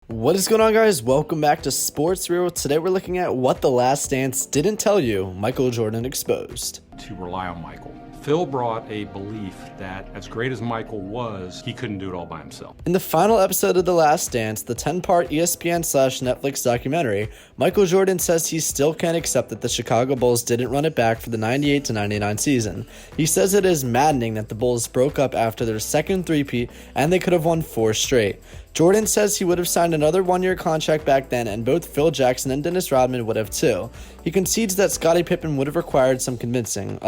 What is going on, guys? Welcome back to sportsreel. Today we're looking at what The Last Dance didn't tell you Michael Jordan exposed. To rely on Michael. Phil brought a belief that as great as Michael was, he couldn't do it all by himself. In the final episode of The Last Dance, the 10-part ESPN/Netflix documentary, Michael Jordan says he still can't accept that the Chicago Bulls didn't run it back for the 98-99 season. He says it is maddening that the Bulls broke up after their second three-peat and they could have won 4 straight. Jordan says he would have signed another one-year contract back then, and both Phil Jackson and Dennis Rodman would have too. He concedes that Scottie Pippen would have required some convincing.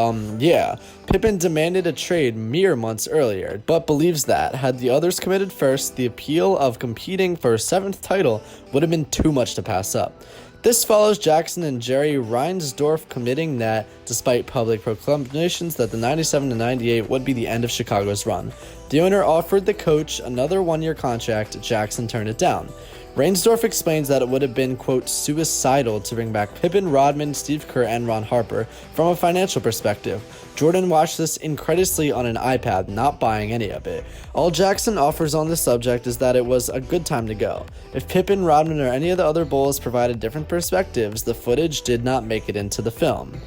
Pippen demanded a trade mere months earlier, but believes that, had the others committed first, the appeal of competing for a 7th title would have been too much to pass up. This follows Jackson and Jerry Reinsdorf committing that, despite public proclamations that the 97-98 would be the end of Chicago's run. The owner offered the coach another one-year contract. Jackson turned it down. Reinsdorf explains that it would have been, quote, suicidal to bring back Pippen, Rodman, Steve Kerr, and Ron Harper from a financial perspective. Jordan watched this incredulously on an iPad, not buying any of it. All Jackson offers on this subject is that it was a good time to go. If Pippen, Rodman, or any of the other Bulls provided different perspectives, the footage did not make it into the film.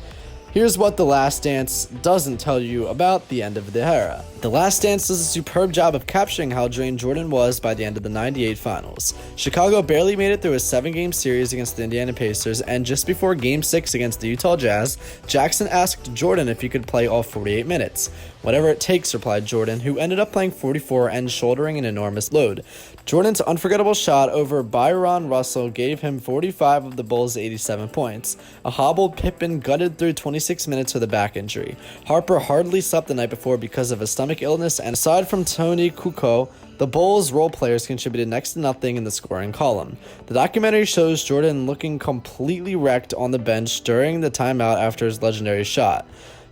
Here's what The Last Dance doesn't tell you about the end of the era. The Last Dance does a superb job of capturing how drained Jordan was by the end of the 98 finals. Chicago barely made it through a 7-game series against the Indiana Pacers, and just before Game 6 against the Utah Jazz, Jackson asked Jordan if he could play all 48 minutes. "Whatever it takes," replied Jordan, who ended up playing 44 and shouldering an enormous load. Jordan's unforgettable shot over Byron Russell gave him 45 of the Bulls' 87 points. A hobbled Pippen gutted through 26 minutes with a back injury. Harper hardly slept the night before because of a stomach illness, and aside from Tony Kukoc, the Bulls' role players contributed next to nothing in the scoring column. The documentary shows Jordan looking completely wrecked on the bench during the timeout after his legendary shot.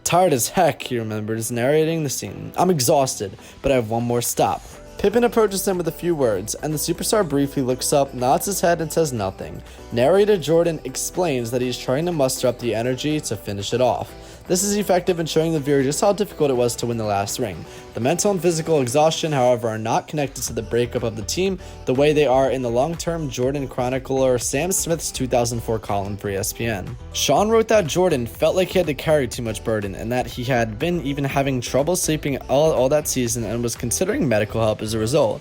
"Tired as heck," he remembers, narrating the scene. "I'm exhausted, but I have one more stop." Pippen approaches him with a few words, and the superstar briefly looks up, nods his head, and says nothing. Narrator Jordan explains that he's trying to muster up the energy to finish it off. This is effective in showing the viewer just how difficult it was to win the last ring. The mental and physical exhaustion, however, are not connected to the breakup of the team the way they are in the long-term Jordan chronicler Sam Smith's 2004 column for ESPN. Sean wrote that Jordan felt like he had to carry too much burden, and that he had been even having trouble sleeping all that season and was considering medical help as a result.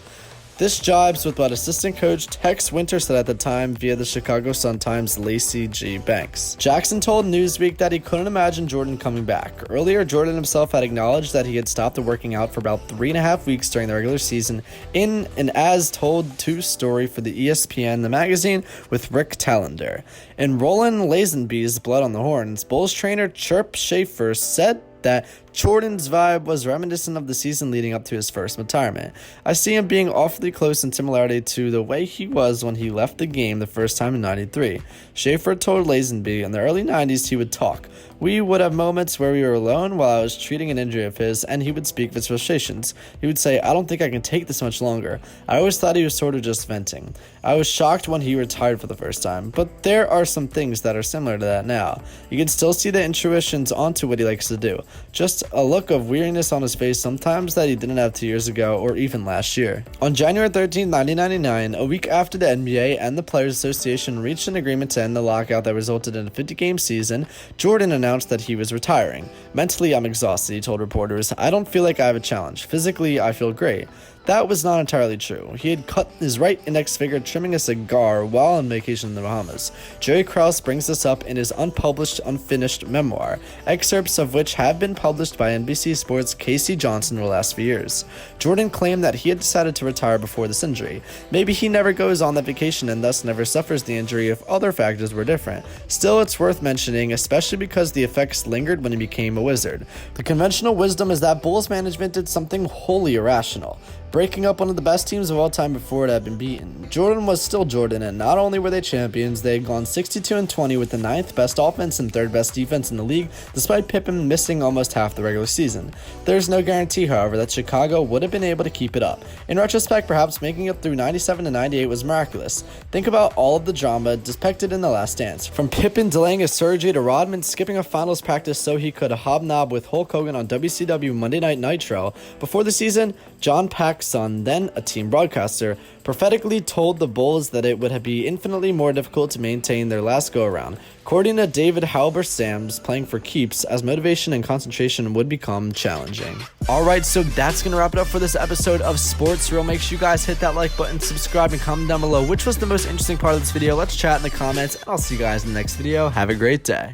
This jibes with what assistant coach Tex Winter said at the time via the Chicago Sun-Times' Lacey G. Banks. Jackson told Newsweek that he couldn't imagine Jordan coming back. Earlier, Jordan himself had acknowledged that he had stopped working out for about 3.5 weeks during the regular season in an as-told-to story for the ESPN, the magazine, with Rick Tallender. In Roland Lazenby's Blood on the Horns, Bulls trainer Chirp Schaefer said that Jordan's vibe was reminiscent of the season leading up to his first retirement. "I see him being awfully close in similarity to the way he was when he left the game the first time in '93. Schaefer told Lazenby in the early 90s he would talk. "We would have moments where we were alone while I was treating an injury of his, and he would speak of his frustrations. He would say, 'I don't think I can take this much longer.' I always thought he was sort of just venting. I was shocked when he retired for the first time, but there are some things that are similar to that now. You can still see the intuitions onto what he likes to do. Just a look of weariness on his face sometimes that he didn't have 2 years ago or even last year." On January 13, 1999, a week after the NBA and the Players Association reached an agreement to end the lockout that resulted in a 50-game season, Jordan announced that he was retiring. "Mentally, I'm exhausted," he told reporters. "I don't feel like I have a challenge. Physically, I feel great." That was not entirely true. He had cut his right index finger trimming a cigar while on vacation in the Bahamas. Jerry Krause brings this up in his unpublished, unfinished memoir, excerpts of which have been published by NBC Sports' Casey Johnson over the last few years. Jordan claimed that he had decided to retire before this injury. Maybe he never goes on that vacation and thus never suffers the injury if other factors were different. Still, it's worth mentioning, especially because the effects lingered when he became a Wizard. The conventional wisdom is that Bulls management did something wholly irrational, breaking up one of the best teams of all time before it had been beaten. Jordan was still Jordan, and not only were they champions, they had gone 62-20 with the 9th best offense and 3rd best defense in the league, despite Pippen missing almost half the regular season. There's no guarantee, however, that Chicago would have been able to keep it up. In retrospect, perhaps making it through 97-98 was miraculous. Think about all of the drama depicted in The Last Dance. From Pippen delaying his surgery to Rodman skipping a finals practice so he could hobnob with Hulk Hogan on WCW Monday Night Nitro. Before the season, John Pack Shaq's son, then a team broadcaster, prophetically told the Bulls that it would be infinitely more difficult to maintain their last go-around. According to David Halberstam's playing for keeps, as motivation and concentration would become challenging. Alright, so that's going to wrap it up for this episode of Sports Reel. Make sure you guys hit that like button, subscribe, and comment down below which was the most interesting part of this video. Let's chat in the comments, and I'll see you guys in the next video. Have a great day.